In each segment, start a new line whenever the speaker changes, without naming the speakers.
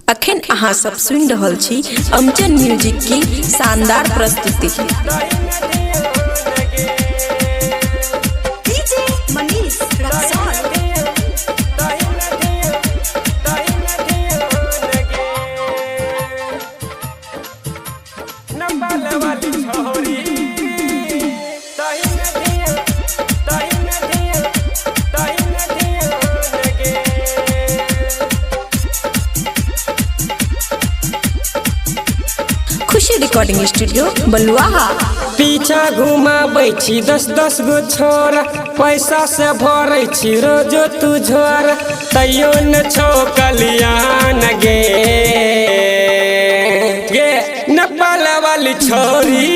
अखन अहाँ सब सुनि रहल छी अमजन म्यूजिक की शानदार प्रस्तुति। खुशी रिकॉर्डिंग स्टूडियो बलुआहा।
पीछा घुमाबै छी 10-10 गो छोरा, पैसा से भरै छी रोजो तू झोर, तैयो न छो कल्याण गे नेपाल वाली छोरी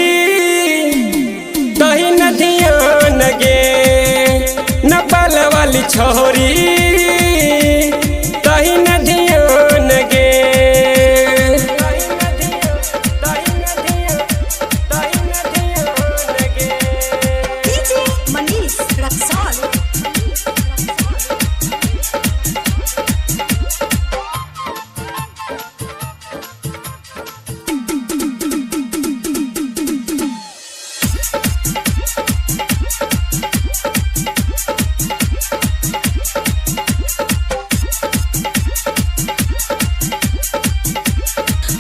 तही न ध्यान गे, नेपाल वाली छोरी तही न ध्यान गे।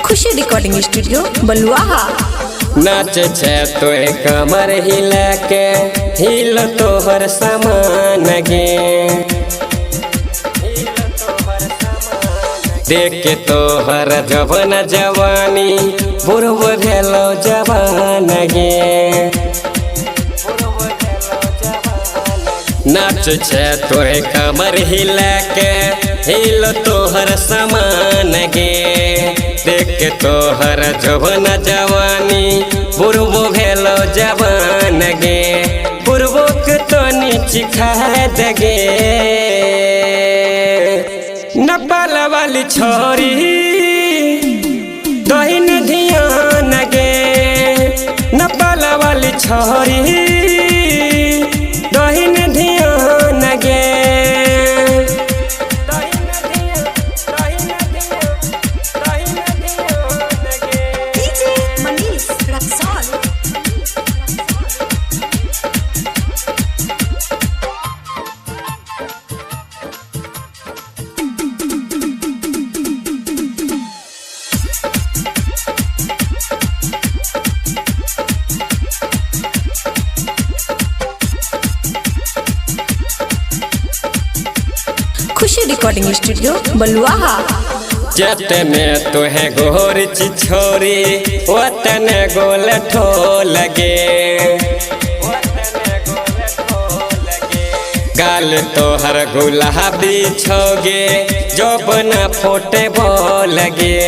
खुशी रिकॉर्डिंग स्टूडियो बलुआहा।
नाच छे तोए कमर हिला के, हिल तोहर समान गे, देख के तोहर जवन जवानी बुढ़बो भेलो जवान गे। नाच छे तोहे कमर हिला के, हिल तोहर समान गे, देख के तोहर जवन जवानी बुढ़बो भेलो जवान गे, बुढ़बो के तो नीची खा दगे। नेपाल वाली छोरी दहिन ध्यान गे, नेपाल वाली छोरी दहिन ध्यान गे।
खुशी रिकॉर्डिंग स्टूडियो बलुआहा।
जतने तोहे गोर छोरी वतने गोल ठोल गे, गाल तोहर गुलाबी छोगे जोबना फोटे बोल गे।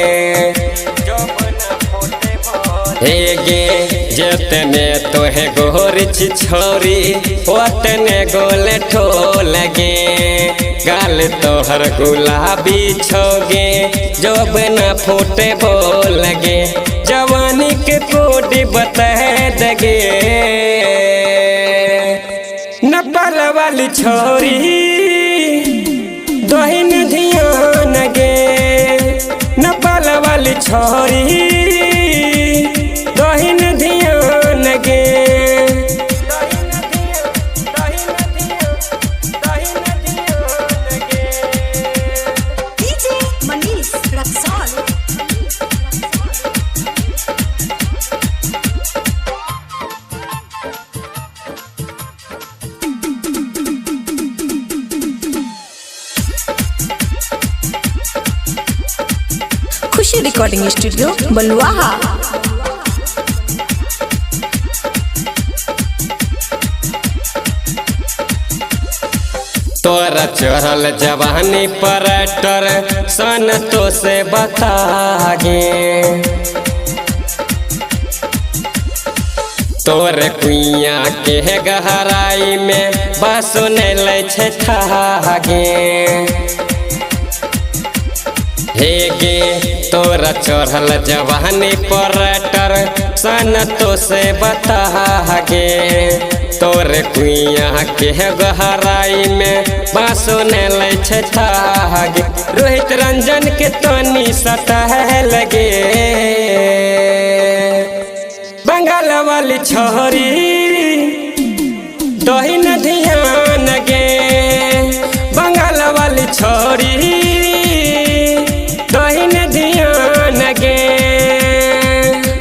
हे गे जतने तोहे गोर छोरी वतने गोल ठोल गे, गाल तोहर गुलाबी छोगे जोबना फूटे बोल गे, जवानी के कोडी बता दगे। नेपाल वाली छोरी दहिन ध्यान गे, नेपाल वाली छोरी दहिन ध्यान गे।
खुशी रिकॉर्डिंग स्टूडियो बलुआहा।
तोरा चढ़ल जवानी पर टर सन तो से बता गे, तोरे कुइया के गहराई में बासुन ले छे गे। हे गे तोरा चढ़ल जवानी पर सन तो से बता गे तोरे कुइया के गहराई में बाँसो ने लै गे रोहित रंजन के तनी सतह लगे बंगाल वाली छोरी दही न ध्यान गे बंगाल वाली छोरी दही न ध्यान गे।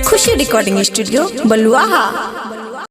खुशी रिकॉर्डिंग स्टूडियो बलुआहा।